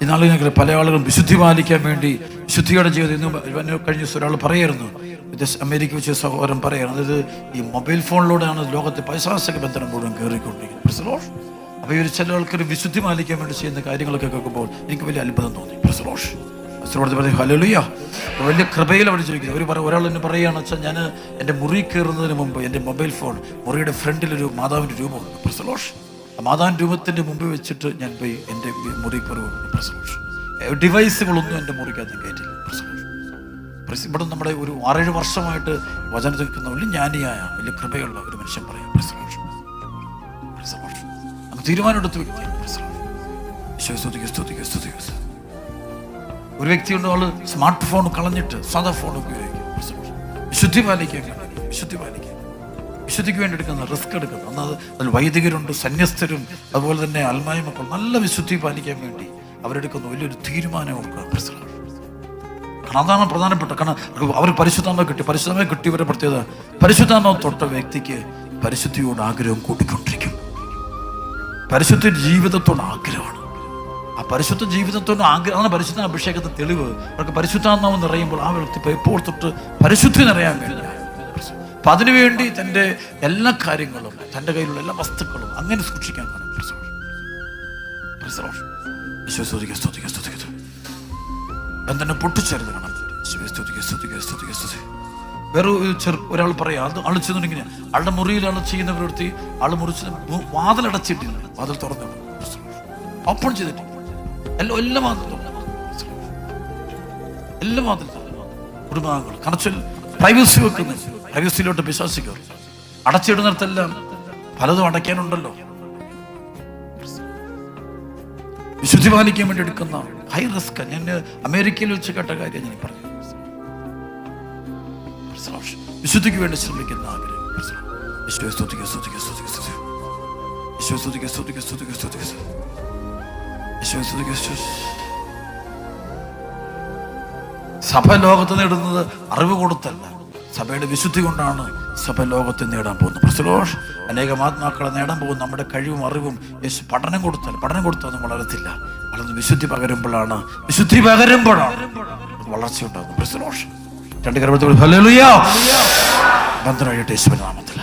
ഇന്നാളുകൾ പല ആളുകളും വിശുദ്ധി പാലിക്കാൻ വേണ്ടി വിശുദ്ധിയുടെ ജീവിതം ഇന്ന് കഴിഞ്ഞ ദിവസം ഒരാൾ പറയായിരുന്നു, അമേരിക്ക വെച്ച് സഹോദരൻ പറയായിരുന്നു, അതായത് ഈ മൊബൈൽ ഫോണിലൂടെയാണ് ലോകത്തെ പൈശാചിക ബന്ധനം മുഴുവൻ കയറിക്കൊണ്ടിരിക്കുന്നത്. അപ്പോൾ ഇവർ ചില ആൾക്കാർ വിശുദ്ധി പാലിക്കാൻ വേണ്ടി ചെയ്യുന്ന കാര്യങ്ങളൊക്കെ കേൾക്കുമ്പോൾ എനിക്ക് വലിയ അത്ഭുതം തോന്നി. ഹല്ലേലൂയ. വലിയ കൃപയിൽ അവർ ചോദിക്കുന്നത്. ഒരാൾ എന്നെ പറയുകയാണെന്ന് വെച്ചാൽ, ഞാൻ എൻ്റെ മുറി കയറുന്നതിന് മുമ്പ് എൻ്റെ മൊബൈൽ ഫോൺ മുറിയുടെ ഫ്രണ്ടിലൊരു മാതാവിൻ്റെ രൂപമുണ്ട്. ആ മാതാവിൻ്റെ രൂപത്തിൻ്റെ മുമ്പ് വെച്ചിട്ട് ഞാൻ പോയി എൻ്റെ മുറി കയറുക. ഡിവൈസുകളൊന്നും എൻ്റെ മുറിക്കകത്ത് കയറ്റില്ല. ഇവിടെ നമ്മുടെ ഒരു 6-7 വർഷമായിട്ട് വചനം നിൽക്കുന്ന വലിയ ജ്ഞാനിയായ വലിയ കൃപയുള്ള ഒരു മനുഷ്യൻ പറയാം, അങ്ങ് തീരുമാനമെടുത്ത് വ്യക്തിയാണ്. ഒരു വ്യക്തിയുണ്ട്, ആള് സ്മാർട്ട് ഫോൺ കളഞ്ഞിട്ട് സാധാ ഫോൺ ഉപയോഗിക്കും. വിശുദ്ധി പാലിക്കാൻ വിശുദ്ധിക്ക് വേണ്ടി എടുക്കുന്ന റിസ്ക് എടുക്കുന്നത്. എന്നാൽ അതിൽ വൈദികരുണ്ട്, സന്യസ്തരും, അതുപോലെ തന്നെ അൽമായ മക്കൾ നല്ല വിശുദ്ധി പാലിക്കാൻ വേണ്ടി അവരെടുക്കുന്ന വലിയൊരു തീരുമാനം ഓർക്കുക. കാരണം അതാണ് പ്രധാനപ്പെട്ട. കാരണം അവർ പരിശുദ്ധാത്മ കിട്ടിയവരുടെ പ്രത്യേകത, പരിശുദ്ധാത്മ തൊട്ട വ്യക്തിക്ക് പരിശുദ്ധിയോട് ആഗ്രഹം കൂട്ടിക്കൊണ്ടിരിക്കും. പരിശുദ്ധ ജീവിതത്തോട് ആഗ്രഹമാണ്. ആ പരിശുദ്ധ ജീവിതത്തോട് ആഗ്രഹമാണ് പരിശുദ്ധ അഭിഷേകത്തെ തെളിവ്. അവർക്ക് പരിശുദ്ധാത്മാവ് നിറയുമ്പോൾ ആ വ്യക്തി ഇപ്പോൾ തൊട്ട് പരിശുദ്ധി നിറയാൻ വേണ്ടി, അപ്പം അതിനുവേണ്ടി തൻ്റെ എല്ലാ കാര്യങ്ങളും, തൻ്റെ കയ്യിലുള്ള എല്ലാ വസ്തുക്കളും അങ്ങനെ സൂക്ഷിക്കാൻ കാണും. തന്നെ പൊട്ടിച്ചേർന്ന് കാണാം. വേറെ ഒരാൾ പറയാം, അത് ആൾ ചെയ്യുന്നുണ്ടെങ്കിൽ ആളുടെ മുറിയിൽ ആൾ ചെയ്യുന്ന പ്രവൃത്തി, ആൾ മുറിച്ച് വാതിലടച്ചിട്ടില്ല, വാതിൽ തുറന്നു ഓപ്പൺ ചെയ്തിട്ടില്ല, എല്ലാ വാതിലും കുടുംബാംഗങ്ങൾ കണച്ചിൽ പ്രൈവസി വെക്കുന്നു. പ്രൈവസിയിലോട്ട് വിശ്വാസിക്കുക. അടച്ചിടുന്നിടത്തെല്ലാം പലതും അടയ്ക്കാനുണ്ടല്ലോ. വിശുദ്ധി പാലിക്കാൻ വേണ്ടി എടുക്കുന്ന ഹൈ റിസ്ക്. ഞാൻ അമേരിക്കയിൽ വെച്ച് കേട്ട കാര്യം ഞാൻ പറഞ്ഞു. വിശുദ്ധിക്ക് വേണ്ടി ശ്രമിക്കുന്ന ആഗ്രഹം. സഭ ലോകത്ത് നേടുന്നത് അറിവ് കൊടുത്തല്ല, സഭയുടെ വിശുദ്ധി കൊണ്ടാണ് സഭ ലോകത്തെ നേടാൻ പോകുന്നത്. അനേകം ആത്മാക്കളെ നേടാൻ പോകും നമ്മുടെ കഴിവും അറിവും. യേശു പഠനം കൊടുത്തൊന്നും വളരത്തില്ല. വളർന്ന് വിശുദ്ധി പകരുമ്പോഴാണ് വളർച്ച ഉണ്ടാകുന്നത്. 2 കരങ്ങൾ ഹല്ലേലൂയ. ബന്ധനമായിട്ട് യേശുവിന്റെ നാമത്തിൽ.